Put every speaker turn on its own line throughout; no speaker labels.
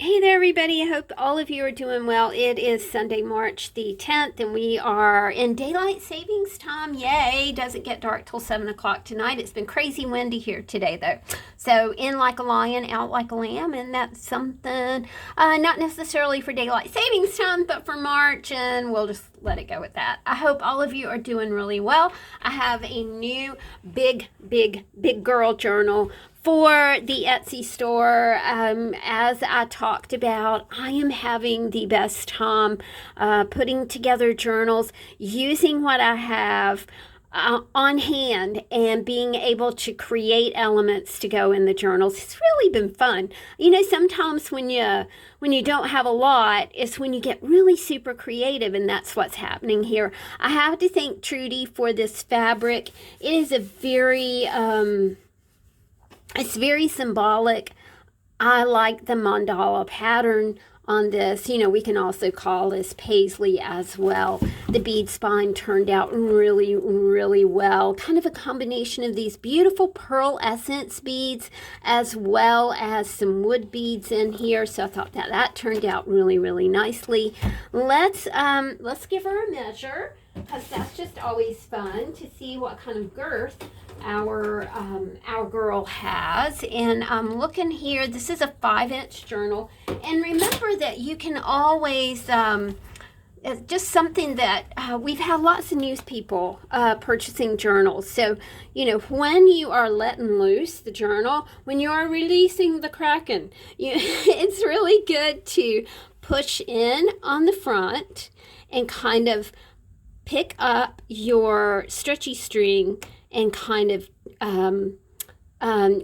Hey there, everybody. I hope all of you are doing well. It is Sunday, March the 10th, and we are in daylight savings time. Yay! Doesn't get dark till 7 o'clock tonight. It's been crazy windy here today, though. So, in like a lion, out like a lamb, and that's something not necessarily for daylight savings time, but for March, and we'll just let it go with that. I hope all of you are doing really well. I have a new big girl journal for the Etsy store. As I talked about, I am having the best time putting together journals, using what I have on hand and being able to create elements to go in the journals. It's really been fun. You know, sometimes when you don't have a lot, it's when you get really super creative, and that's what's happening here. I have to thank Trudy for this fabric. It is a very it's very symbolic. I like the mandala pattern on this. You know, we can also call this paisley as well. The bead spine turned out really well. Kind of a combination of these beautiful pearl essence beads as well as some wood beads in here. So I thought that turned out really nicely. Let's give her a measure, because that's just always fun to see what kind of girth our girl has. And I'm looking here. This is a 5-inch journal, and remember that you can always it's just something that we've had lots of news people purchasing journals. So, you know, when you are letting loose the journal, when you are releasing the Kraken, it's really good to push in on the front and kind of pick up your stretchy string and kind of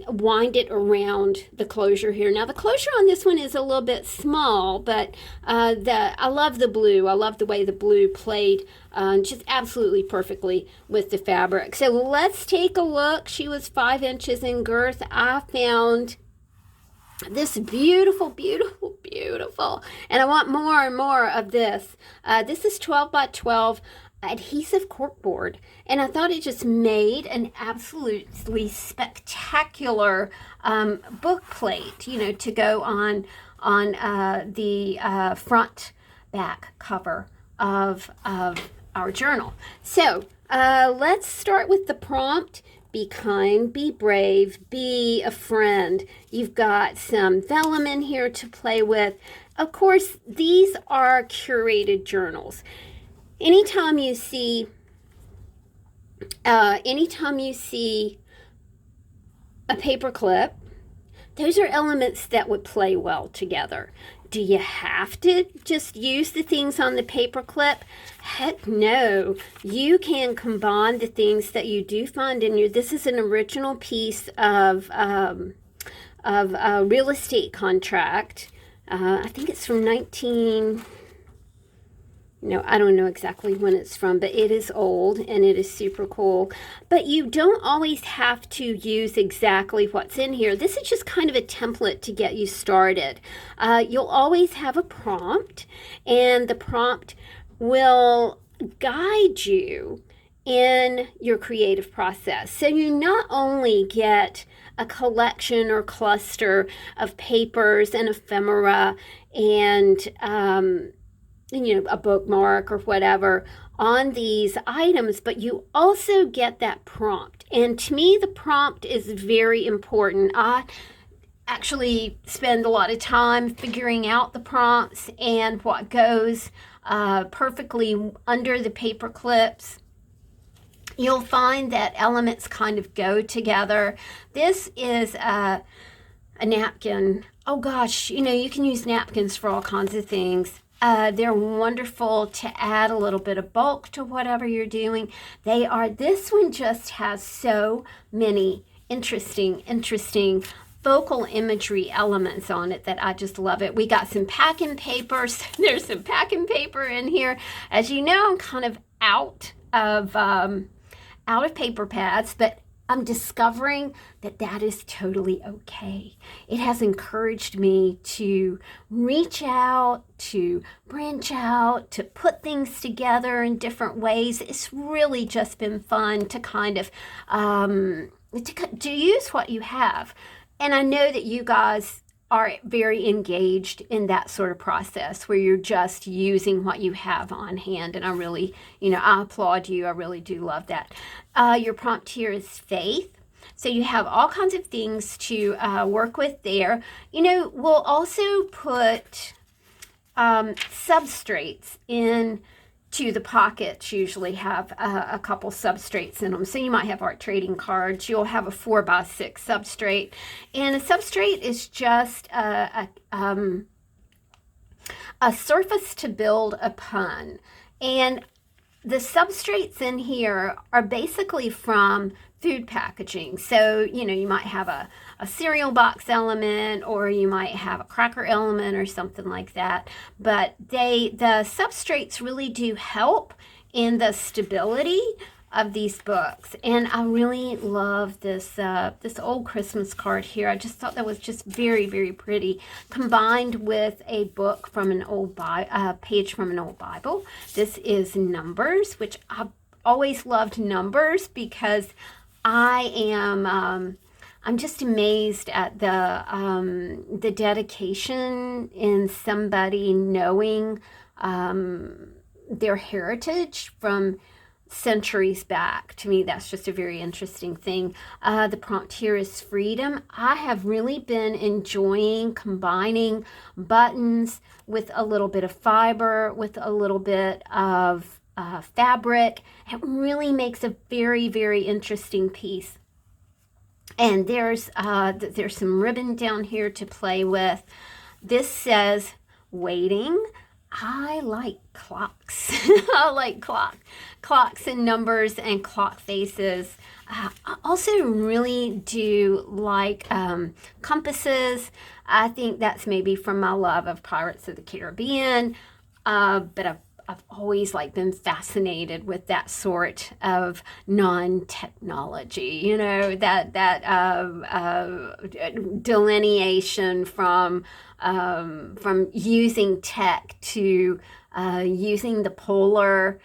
wind it around the closure here. Now the closure on this one is a little bit small, but I love the blue. I love the way the blue played just absolutely perfectly with the fabric. So let's take a look. She was 5 inches in girth. I found this beautiful, and I want more and more of this. This is 12 by 12 adhesive corkboard, and I thought it just made an absolutely spectacular book plate, you know, to go on the front back cover of our journal. So let's start with the prompt. Be kind, be brave, be a friend. You've got some vellum in here to play with. Of course, these are curated journals. Anytime you see a paper clip, those are elements that would play well together. Do you have to just use the things on the paper clip? Heck no. You can combine the things that you do find in your. This is an original piece of a real estate contract. I think it's from I don't know exactly when it's from, but it is old and it is super cool. But you don't always have to use exactly what's in here. This is just kind of a template to get you started. You'll always have a prompt, and the prompt will guide you in your creative process. So you not only get a collection or cluster of papers and ephemera and a bookmark or whatever on these items, but you also get that prompt. And to me, the prompt is very important. I actually spend a lot of time figuring out the prompts and what goes perfectly under the paper clips. You'll find that elements kind of go together. This is a napkin. Oh gosh, you can use napkins for all kinds of things. They're wonderful to add a little bit of bulk to whatever you're doing. This one just has so many interesting focal imagery elements on it that I just love it. We got some packing papers. There's some packing paper in here. As you know, I'm kind of out of paper pads, but I'm discovering that is totally okay. It has encouraged me to reach out, to branch out, to put things together in different ways. It's really just been fun to kind of to use what you have. And I know that you guys are very engaged in that sort of process where you're just using what you have on hand. And I really, I applaud you. I really do love that. Your prompt here is faith. So you have all kinds of things to work with there. We'll also put substrates in to the pockets. Usually have a couple substrates in them. So you might have art trading cards. You'll have a 4x6 substrate. And a substrate is just a surface to build upon. And the substrates in here are basically from food packaging. So, you might have a cereal box element, or you might have a cracker element or something like that. But the substrates really do help in the stability of these books. And I really love this this old Christmas card here. I just thought that was just very, very pretty, combined with a book from an old page from an old Bible. This is Numbers, which I've always loved Numbers because I'm just amazed at the dedication in somebody knowing their heritage from centuries back. To me, that's just a very interesting thing. The prompt here is freedom. I have really been enjoying combining buttons with a little bit of fiber, with a little bit of fabric. It really makes a very, very interesting piece. And there's some ribbon down here to play with. This says waiting. I like clocks. I like clocks and numbers and clock faces. I also really do like compasses. I think that's maybe from my love of Pirates of the Caribbean. But I've always been fascinated with that sort of non-technology, that delineation from using tech to using the polar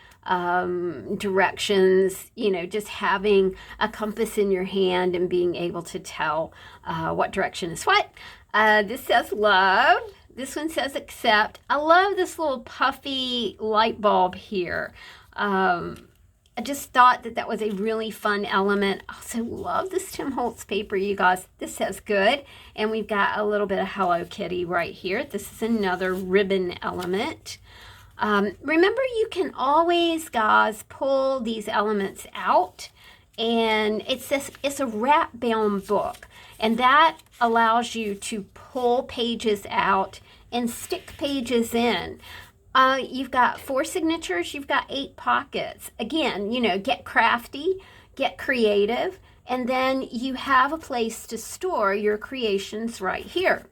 directions, just having a compass in your hand and being able to tell what direction is what. This says love. This one says accept. I love this little puffy light bulb here. I just thought that was a really fun element. I also love this Tim Holtz paper, you guys. This says good. And we've got a little bit of Hello Kitty right here. This is another ribbon element. Remember, you can always, guys, pull these elements out. And it's a wrap bound book. And that allows you to pull pages out and stick pages in. You've got 4 signatures, you've got 8 pockets. Again, get crafty, get creative, and then you have a place to store your creations right here.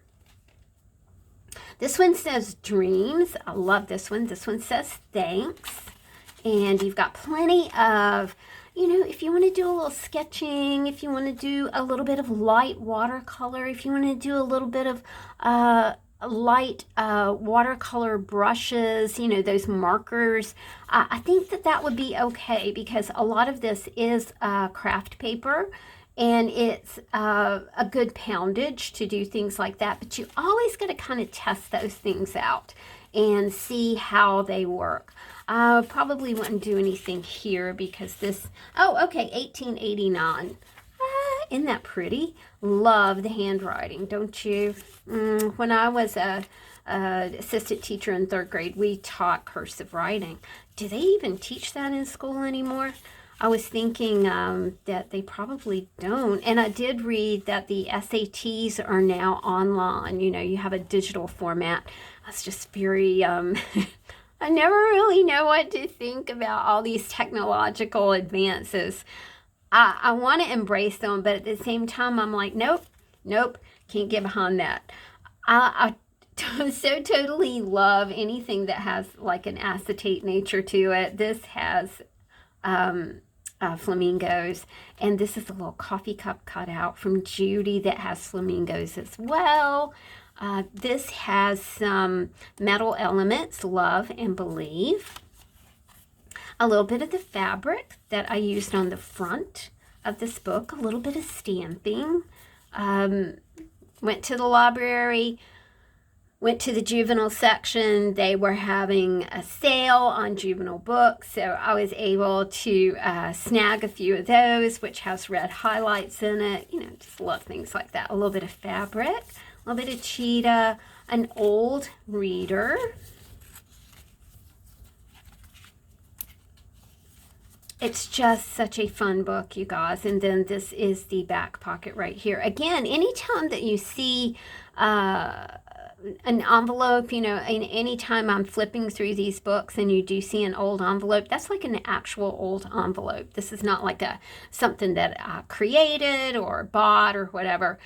This one says dreams. I love this one. This one says thanks. And you've got plenty of, if you want to do a little sketching, if you want to do a little bit of light watercolor, if you want to do a little bit of light watercolor brushes, those markers, I think that would be okay, because a lot of this is craft paper, and it's a good poundage to do things like that. But you always got to kind of test those things out and see how they work. I probably wouldn't do anything here because this, oh, okay, 1889. Isn't that pretty? Love the handwriting, don't you? When I was a assistant teacher in 3rd grade, we taught cursive writing. Do they even teach that in school anymore? I was thinking that they probably don't. And I did read that the SATs are now online. You have a digital format. That's just very, I never really know what to think about all these technological advances. I want to embrace them, but at the same time, I'm like, nope, can't get behind that. I so totally love anything that has an acetate nature to it. This has flamingos, and this is a little coffee cup cutout from Judy that has flamingos as well. This has some metal elements, love and believe. A little bit of the fabric that I used on the front of this book, a little bit of stamping. went to the library, went to the juvenile section. They were having a sale on juvenile books, so I was able to snag a few of those, which has red highlights in it. You know, just love things like that. A little bit of fabric, a little bit of cheetah, an old reader. It's just such a fun book, you guys. And then this is the back pocket right here. Again, anytime that you see an envelope, you know, any time I'm flipping through these books and you do see an old envelope, that's like an actual old envelope. This is not like something that I created or bought or whatever.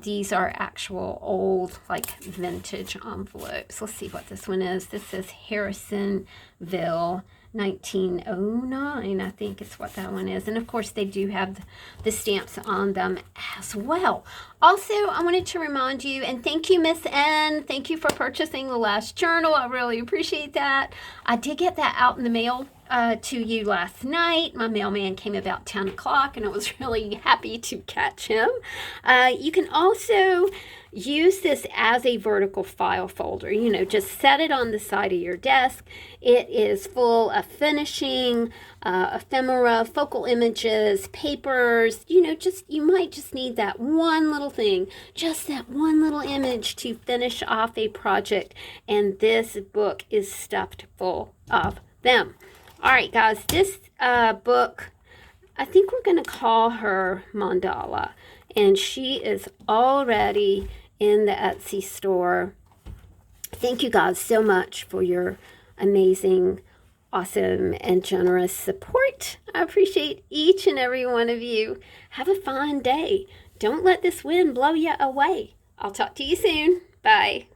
These are actual old, like vintage envelopes. Let's see what this one is. This is Harrisonville 1909, I think is what that one is. And of course they do have the stamps on them as well. Also, I wanted to remind you, and thank you, Miss N. Thank you for purchasing the last journal. I really appreciate that. I did get that out in the mail to you last night. My mailman came about 10 o'clock and I was really happy to catch him. You can also use this as a vertical file folder. You know, just set it on the side of your desk. It is full of finishing, ephemera, focal images, papers. You know, you might just need that one little thing, just that one little image to finish off a project. And this book is stuffed full of them. All right, guys, this book, I think we're going to call her Mandala. And she is already in the Etsy store. Thank you guys so much for your amazing, awesome, and generous support. I appreciate each and every one of you. Have a fine day. Don't let this wind blow you away. I'll talk to you soon. Bye.